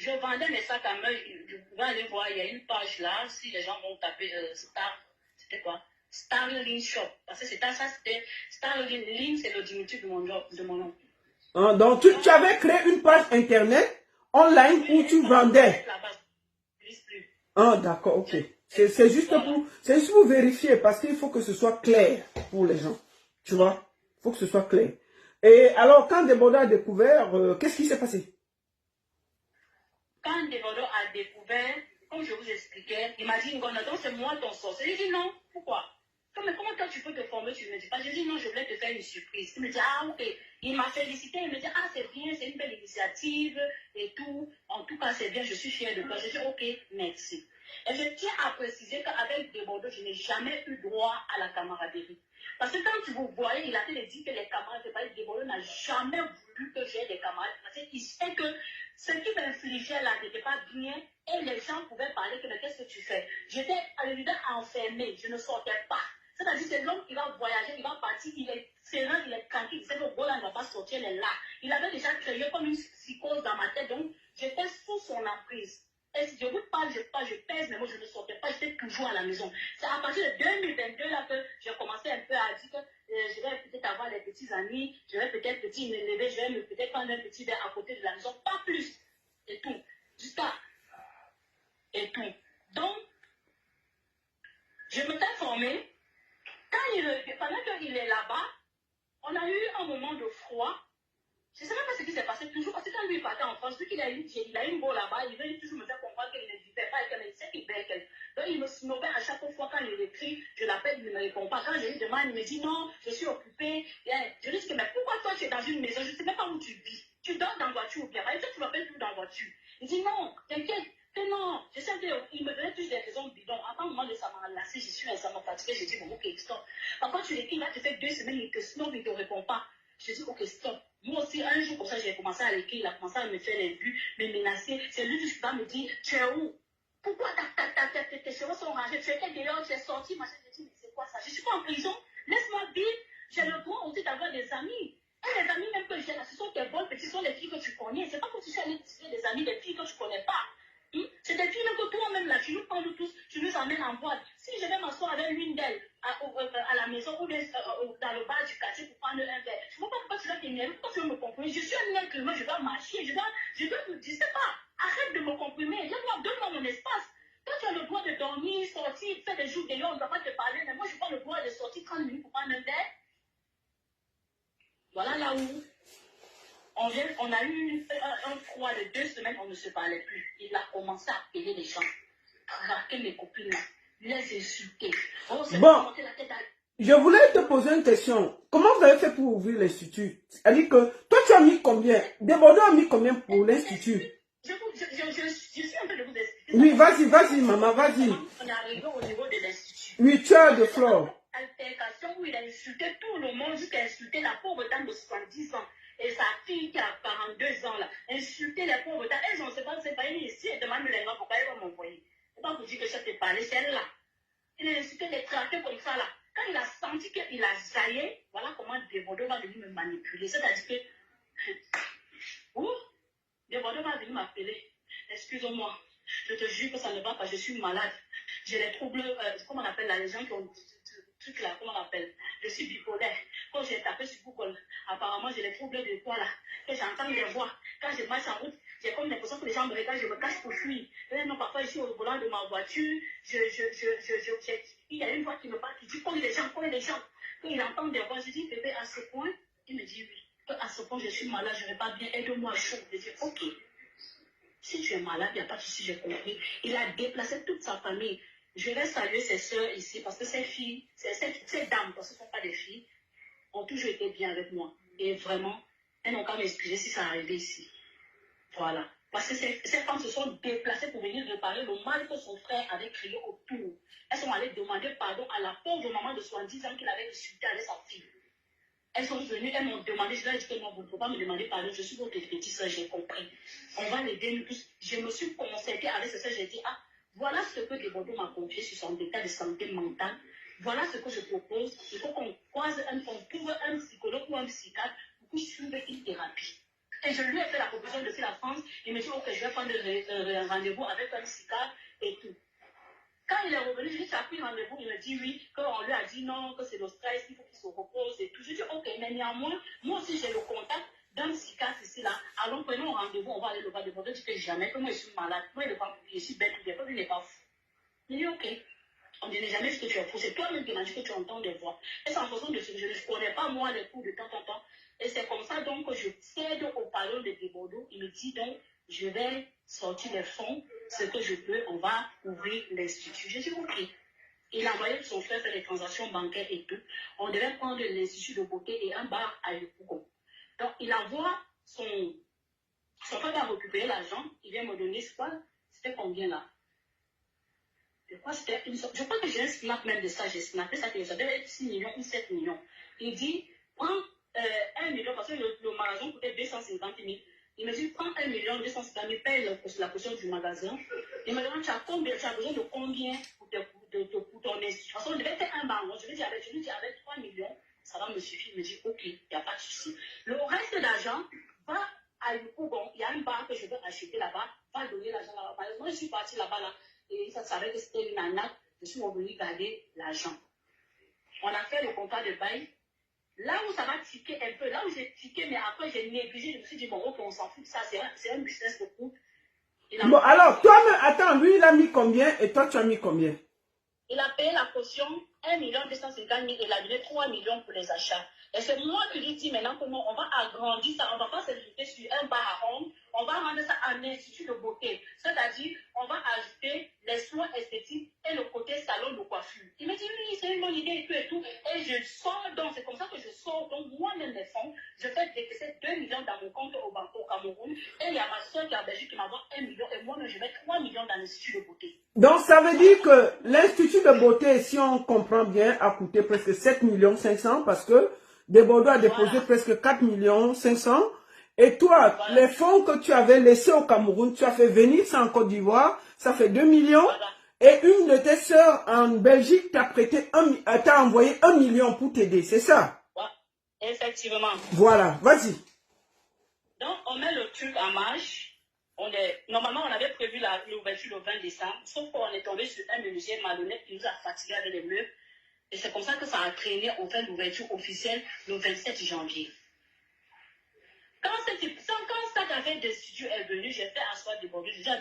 Je vendais mes sacs à main, je pouvais aller voir, il y a une page là, si les gens vont taper Star, c'était quoi? Starling Shop. Parce que c'était ça, c'était Starling, c'est le diminutif de mon nom. Donc, tu avais créé une page internet online où tu vendais. D'accord, ok. C'est juste pour vérifier parce qu'il faut que ce soit clair pour les gens. Tu vois? Il faut que ce soit clair. Et alors, quand Desbordeaux a découvert, qu'est-ce qui s'est passé? Quand Desbordeaux a découvert, comme je vous expliquais, il m'a dit, Ngona, donc c'est moi ton sorcier. J'ai dit non, pourquoi? Mais comment toi tu peux te former, tu ne me dis pas? J'ai dit non, je voulais te faire une surprise. Il me dit, ah ok. Il m'a félicité, il me dit, ah c'est bien, c'est une belle initiative et tout. En tout cas, c'est bien, je suis fière de toi. J'ai dit, ok, merci. Et je tiens à préciser qu'avec Desbordeaux, je n'ai jamais eu droit à la camaraderie. Parce que quand vous voyez, il a fait dit que les camarades, Desbordeaux n'a jamais voulu que j'aie des camarades. Parce qu'il sait que ce qui m'infligeait là n'était pas bien et les gens pouvaient parler que mais qu'est-ce que tu fais? J'étais à l'évidence enfermée, je ne sortais pas. C'est-à-dire c'est l'homme qui va voyager, il va partir, il est serein, il est tranquille, il sait que Golan ne va pas sortir, il est là. Il avait déjà créé comme une psychose dans ma tête, donc j'étais sous son emprise. Et si je vous parle, je pèse, mais moi je ne sortais pas, j'étais toujours à la maison. C'est à partir de 2022 là que j'ai commencé un peu à dire que je vais peut-être avoir des petits amis, je vais peut-être me lever, je vais peut-être prendre un petit verre à côté de la maison, pas plus. Et tout. Jusqu'à. Et tout. Donc, je m'étais formée. Pendant qu'il est là-bas, on a eu un moment de froid. Je ne sais même pas ce qui s'est passé toujours. Parce que quand lui partait en France, vu qu'il a une beau là-bas, il veut toujours me faire comprendre qu'il ne vivait pas et qu'il sait qu'il bête. Donc il me snobait à chaque fois quand il écrit, je l'appelle, il ne me répond pas. Quand je lui demande, il me dit non, je suis occupée. Je lui dis, mais pourquoi toi tu es dans une maison, je ne sais même pas où tu vis. Tu dors dans la voiture ou bien. Toi tu m'appelles tout dans la voiture. Il dit non, t'inquiète. Mais non, je sais qu'il me donnait tous des raisons bidons. À un moment de ça m'a lassé, ça m'a fatigué. Je dis, bon, ok, stop. Par contre, tu l'écris, là, tu fais 2 semaines, il te snob, il ne te répond pas. Je dis, ok, stop. Moi aussi, un jour comme ça, j'ai commencé à l'écrire, il a commencé à me faire les vues, me menacer. C'est lui qui va me dire, tu es où? Pourquoi tes cheveux sont rangés? Tu étais dehors, tu es sorti, machin. Je dis, mais c'est quoi ça? Je ne suis pas en prison. Laisse-moi vivre. J'ai le droit aussi d'avoir des amis. Et les amis même que j'ai là, ce sont tes bonnes petites, ce sont les filles que tu connais. C'est pas comme si tu allais des amis, des filles que tu ne connais pas. C'est des filles que toi-même là, tu nous prends tous, tu nous amènes en boîte. Si je vais m'asseoir avec l'une d'elles à la maison ou dans le bar du quartier pour prendre un verre, je ne vois pas pourquoi tu vas t'énerver, pourquoi tu veux me comprimer. Je suis un être humain, je dois marcher, je dois, je ne sais pas, arrête de me comprimer, donne-moi mon espace. Toi, tu as le droit de dormir, sortir, faire des jours dehors, on ne va pas te parler, mais moi, je n'ai pas le droit de sortir 30 minutes pour prendre un verre. Voilà là où on a eu un froid de 2 semaines, on ne se parlait plus. Il a commencé à appeler les gens, traquer mes copines, les insulter. Bon, je voulais te poser une question. Comment vous avez fait pour ouvrir l'institut? C'est-à-dire que toi, tu as mis combien? Desbordeaux a mis combien pour l'institut? Je suis en train de vous expliquer. Oui, vas-y, maman, vas-y. On est arrivé au niveau de l'institut. Oui, tu as de flore. Altercation où il a insulté tout le monde, jusqu'à insulter la pauvre dame de 70 ans. Et sa fille qui a 42 ans là, insulter les pauvres dames. Elles, on ne sait pas, c'est pas une ici, elle demande les gens pourquoi elle va m'envoyer. C'est pas pour dire que je t'ai parlé, c'est elle là. Il a insulté les traqués comme ça là. Quand il a senti qu'il a jaillé, voilà comment Desbordeaux va venir me manipuler. C'est-à-dire que, Desbordeaux va venir m'appeler. Excuse-moi, je te jure que ça ne va pas, je suis malade. J'ai les troubles, comment on appelle là, les gens qui ont truc là, comment on appelle? Je suis bipolaire. Quand j'ai tapé sur Google, apparemment j'ai les troubles de quoi là? Et j'entends des voix. Quand je marche en route, j'ai comme l'impression que les gens me regardent, je me cache pour fuir. Et non, parfois je suis au volant de ma voiture, il y a une voix qui me parle, qui dit cogne les gens. Quand il entend des voix, je dis bébé, à ce point, il me dit oui. À ce point, je suis malade, je ne vais pas bien, aide-moi chaud. Je dis ok. Si tu es malade, il n'y a pas de souci, j'ai compris. Il a déplacé toute sa famille. Je vais saluer ses soeurs ici parce que ces filles, ces dames, parce que ce ne sont pas des filles, ont toujours été bien avec moi. Et vraiment, elles n'ont qu'à m'excuser si ça arrivait ici. Voilà. Parce que ces femmes se sont déplacées pour venir réparer le mal que son frère avait créé autour. Elles sont allées demander pardon à la pauvre maman de 70 ans qu'il avait insulté avec sa fille. Elles sont venues, elles m'ont demandé, je leur ai dit que non, vous ne pouvez pas me demander pardon, je suis votre petite soeur, j'ai compris. On va l'aider nous tous. Je me suis concertée avec ce soeur, j'ai dit, ah, voilà ce que Desbordeaux m'a confié sur son état de santé mentale. Voilà ce que je propose. Il faut qu'on trouve un psychologue ou un psychiatre pour qu'il suive une thérapie. Et je lui ai fait la proposition depuis la France. Il me dit, ok, je vais prendre un rendez-vous avec un psychiatre et tout. Quand il est revenu, je lui ai dit, tu as pris rendez-vous. Il me dit oui, qu'on lui a dit non, que c'est le stress, qu'il faut qu'il se repose et tout. Je lui ai dit, ok, mais néanmoins, moi aussi j'ai le contact d'un psychiatre ici, là. Allons, prenons un rendez-vous, on va aller le voir de votre. Je dis que jamais, que moi je suis malade, moi je suis bête, il n'est pas fou. Il dit, ok. On ne dit jamais ce que tu as fou. C'est toi-même qui m'as dit que tu entends des voix. Et c'est en fonction de ce que je ne connais pas, moi, les coups de temps en temps. Et c'est comme ça, donc, que je cède au parole de Bordeaux. Il me dit, donc, je vais sortir les fonds, ce que je peux, on va ouvrir l'institut. Je dis, ok. Il a envoyé son frère faire des transactions bancaires et tout. On devait prendre l'institut de beauté et un bar à Yopougon. Donc, il envoie son frère à récupérer l'argent. Il vient me donner, c'était combien là? Je crois que j'ai un snap même de ça. J'ai snappé ça, que ça devait être 6 millions ou 7 millions. Il dit, prends 1 million, parce que le magasin coûtait 250 000. Il me dit, prends 1 million 250 000, paye la caution du magasin. Il me demande, tu as besoin de combien pour ton institut? De toute façon, on devait faire un baron. Je lui dis, avec 3 millions, ça va me suffire. Il me dit, ok, il n'y a pas de souci. Le reste d'argent va à Yopougon. Il y a un bar que je veux acheter là-bas, va donner l'argent là-bas. Par exemple, je suis partie là-bas, là. Et ça savait que c'était une arnaque. Je suis revenu garder l'argent. On a fait le contrat de bail. Là où ça va tiquer un peu, là où j'ai tiqué, mais après j'ai négligé, je me suis dit, bon, ok, on s'en fout de ça, c'est un business de coût. Bon, alors, toi, attends, lui, il a mis combien et toi, tu as mis combien? Il a payé la caution 1 250 000 et il a donné 3 millions pour les achats. Et c'est moi qui lui dis maintenant comment on va agrandir ça. On ne va pas se limiter sur un bar à ongles. On va rendre ça un institut de beauté. C'est-à-dire, on va ajouter les soins esthétiques et le côté salon de coiffure. Il me dit, oui, c'est une bonne idée et tout. Et je sors donc, c'est comme ça que je sors donc moi-même les fonds. Je fais décaisser 2 millions dans mon compte au Cameroun. Et il y a ma soeur qui est en Belgique qui m'envoie 1 million. Et moi-même, je mets 3 millions dans l'institut de beauté. Donc, ça veut dire que l'institut de beauté, si on comprend bien, a coûté presque 7 500 000 parce que Desbordeaux a déposé presque 4 500 000. Et toi, les fonds que tu avais laissés au Cameroun, tu as fait venir ça en Côte d'Ivoire, ça fait 2 millions. Et une de tes sœurs en Belgique t'a envoyé 1 million pour t'aider, c'est ça? Effectivement. Voilà, vas-y. Donc, on met le truc en marche. Normalement, on avait prévu l'ouverture le 20 décembre, sauf qu'on est tombé sur un menuisier malhonnête qui nous a fatigués avec les meubles. Et c'est comme ça que ça a traîné. On fait l'ouverture officielle le 27 janvier. Quand cette affaire de studio est venue, j'ai fait asseoir des Bordeaux. Déjà,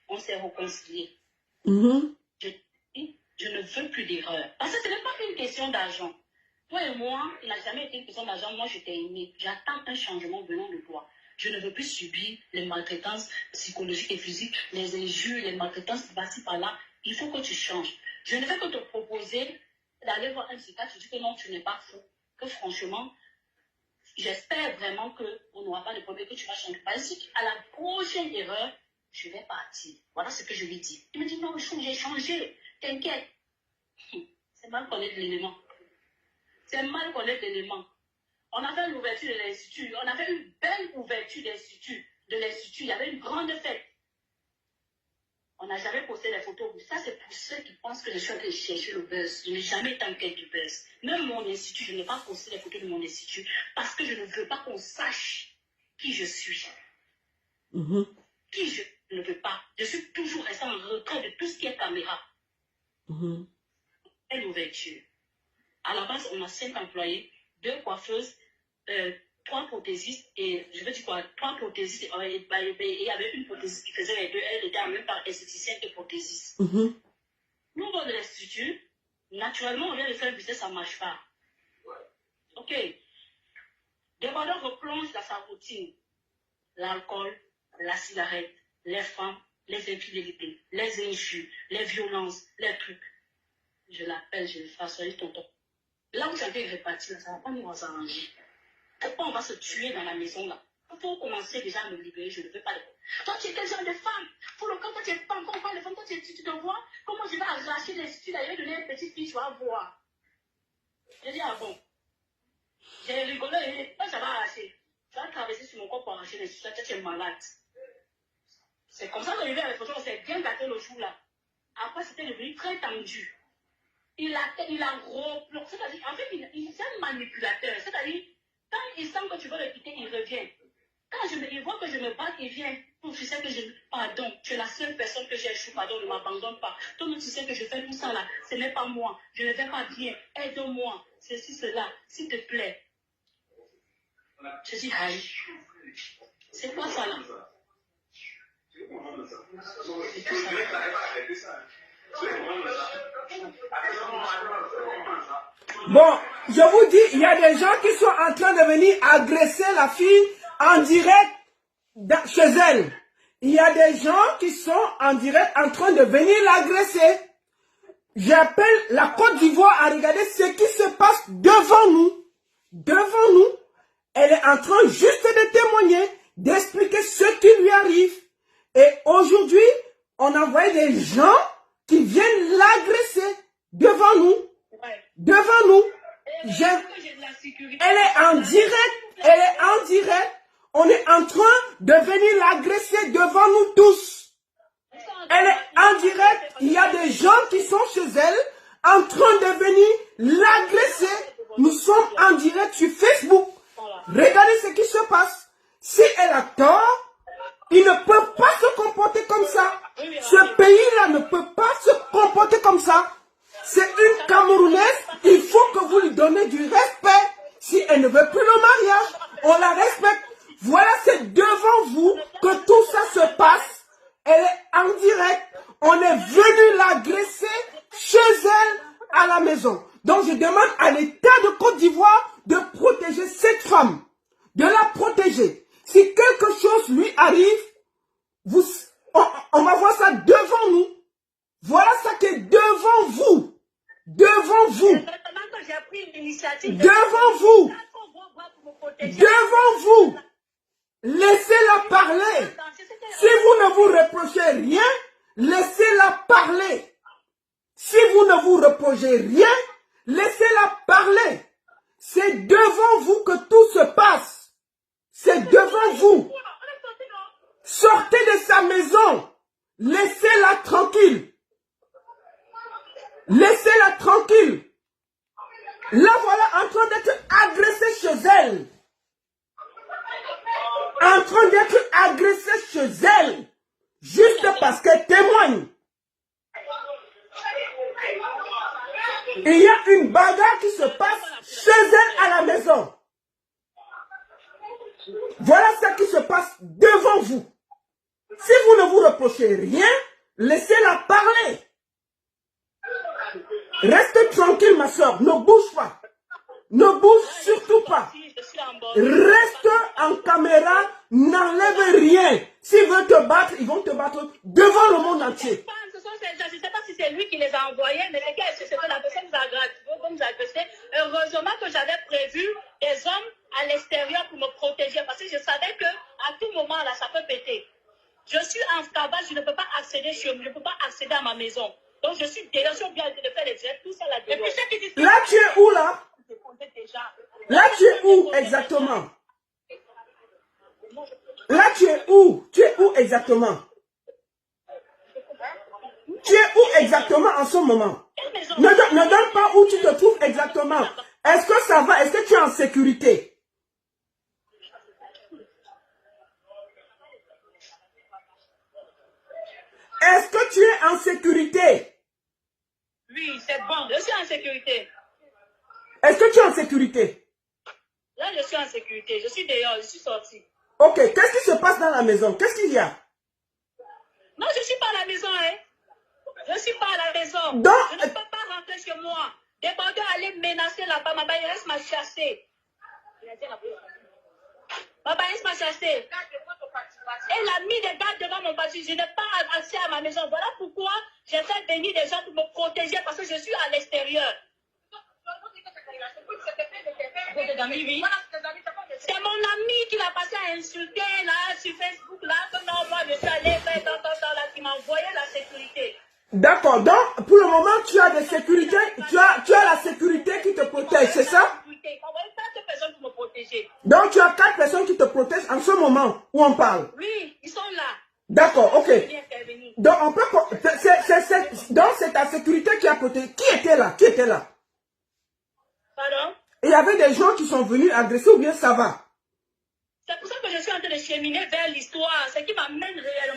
on s'est réconciliés. Je ne veux plus d'erreur. Parce que ce n'est pas une question d'argent. Toi et moi, il n'a jamais été une question d'argent. Moi, je t'ai aimé. J'attends un changement venant de toi. Je ne veux plus subir les maltraitances psychologiques et physiques, les injures, les maltraitances par-ci, par-là. Il faut que tu changes. Je ne vais que te proposer d'aller voir un psychiatre. Tu dis que non, tu n'es pas fou. Que franchement, j'espère vraiment qu'on n'aura pas de problème, que tu vas changer. Parce qu'à la prochaine erreur, je vais partir. Voilà ce que je lui dis. Il me dit non, j'ai changé. T'inquiète. C'est mal connaître l'élément. C'est mal connaître l'élément. On a fait l'ouverture de l'institut. On a fait une belle ouverture de l'institut. Il y avait une grande fête. On n'a jamais posté les photos. Ça, c'est pour ceux qui pensent que je suis en train de chercher le buzz. Je n'ai jamais été en quête du buzz. Même mon institut, je n'ai pas posté les photos de mon institut parce que je ne veux pas qu'on sache qui je suis. Qui je ne veux pas. Je suis toujours resté en retrait de tout ce qui est caméra. Et l'ouverture. À la base, on a 5 employés, 2 coiffeuses, 3 prothésistes, et je veux dire quoi, 3 prothésistes, et il y avait une prothésiste qui faisait les deux, elle était en même temps esthéticienne et prothésiste. Nous, dans l'institut, naturellement, on vient de faire le business, ça ne marche pas. Ok. Desbordeaux replonge dans sa routine. L'alcool, la cigarette, les femmes, les infidélités, les injures, les violences, les trucs. Je l'appelle, je le fasse, soyez tonton. Là où j'avais réparti, ça ne va pas nous arranger. Pourquoi on va se tuer dans la maison là? Pour commencer déjà à me libérer, je ne veux pas. Toi, tu es quel genre de femme? Pour le cas, toi, tu es femme, quand on parle de femme, toi, tu te vois? Comment je vais arracher l'institut d'ailleurs, donner à une petite fille, tu vas voir. J'ai dit, ah bon. J'ai rigolé, et ça va arracher. Tu vas traverser sur mon corps pour arracher l'institut, tu es malade. C'est comme ça que je vais à la photo, on s'est bien gâté le jour là. Après, c'était devenu très tendu. Il a replongé. C'est-à-dire, en fait, c'est un manipulateur. C'est-à-dire, quand il sent que tu veux le quitter, il revient. Quand il voit que je me bats, il vient pour tu sais que je... Pardon, tu es la seule personne que j'ai échoué, pardon, ne m'abandonne pas. Toi, tu sais que je fais tout ça là, ce n'est pas moi, je ne vais pas bien, aide-moi, ceci, cela, s'il te plaît. Je dis, aïe, c'est quoi ça là? Bon, je vous dis, il y a des gens qui sont en train de venir agresser la fille en direct chez elle. Il y a des gens qui sont en direct en train de venir l'agresser. J'appelle la Côte d'Ivoire à regarder ce qui se passe devant nous. Devant nous. Elle est en train juste de témoigner, d'expliquer ce qui lui arrive. Et aujourd'hui, on a envoyé des gens qui viennent l'agresser devant nous. Devant nous. Elle est en direct. Elle est en direct. On est en train de venir l'agresser devant nous tous. Elle est en direct. Il y a des gens qui sont chez elle en train de venir l'agresser. Nous sommes en direct sur Facebook. Regardez ce qui se passe. Si elle a tort, il ne peut pas se comporter comme ça. Ce pays-là ne peut pas se comporter comme ça. C'est une Camerounaise. Il faut que vous lui donnez du respect. Si elle ne veut plus le mariage, on la respecte. Voilà, c'est devant vous que tout ça se passe. Elle est en direct. On est venu l'agresser chez elle à la maison. Donc je demande à l'État de Côte d'Ivoire de protéger cette femme. De la protéger. Si quelque chose lui arrive, on va voir ça devant nous. Voilà ça qui est devant vous. Devant vous. Devant vous. Devant vous. Laissez-la parler. Si vous ne vous reprochez rien, laissez-la parler. Si vous ne vous reprochez rien, laissez-la parler. C'est devant vous que tout se passe. C'est devant vous. Sortez de sa maison. Laissez-la tranquille. Laissez-la tranquille. Là, voilà en train d'être agressée chez elle. En train d'être agressée chez elle. Juste parce qu'elle témoigne. Il y a une bagarre qui se passe chez elle à la maison. Voilà ce qui se passe devant vous. Si vous ne vous reprochez rien, laissez-la parler. Reste tranquille, ma soeur. Ne bouge pas. Ne bouge surtout pas. Reste en caméra. N'enlève rien. S'ils veulent te battre, ils vont te battre devant le monde entier. Je ne sais pas si c'est lui qui les a envoyés, mais c'est que la personne nous a agressé. Heureusement que j'avais prévu des hommes à l'extérieur pour me protéger, parce que je savais que à tout moment là, ça peut péter. Je suis en cabane, je ne peux pas accéder chez moi, je ne peux pas accéder à ma maison. Donc je suis déjà bien de faire les directs, tout ça là. Et puis ceux qui disent là, tu es où là? Là, tu es où exactement? Là, tu es où? Tu es où exactement? Tu es où exactement en ce moment? Ne donne pas où tu te trouves exactement. Est-ce que ça va? Est-ce que tu es en sécurité? Est-ce que tu es en sécurité? Oui, c'est bon. Je suis en sécurité. Est-ce que tu es en sécurité? Là, je suis en sécurité. Je suis dehors. Je suis sortie. Ok. Qu'est-ce qui se passe dans la maison? Qu'est-ce qu'il y a? Non, je ne suis pas à la maison, hein. Je ne suis pas à la maison. Donc, je ne peux pas rentrer chez moi. Des bandits allaient menacer là-bas. Ma baïresse m'a chassé. Ma baïresse m'a chassé. Elle a mis des gardes devant mon bâtiment. Je n'ai pas accès à ma maison. Voilà pourquoi j'ai fait venir des gens pour me protéger parce que je suis à l'extérieur. C'est mon ami qui l'a passé à insulter là sur Facebook là. Que non, moi je suis allé faire là qui m'a envoyé la sécurité. D'accord, donc pour le moment tu as des sécurités, tu as la sécurité qui te protège, c'est ça? Donc tu as 4 personnes qui te protègent en ce moment où on parle. Oui, ils sont là. D'accord, ok. Donc on peut, donc c'est ta sécurité qui a protégé. Qui était là? Qui était là? Pardon? Il y avait des gens qui sont venus agresser ou bien ça va? C'est pour ça que je suis en train de cheminer vers l'histoire, ce qui m'amène réellement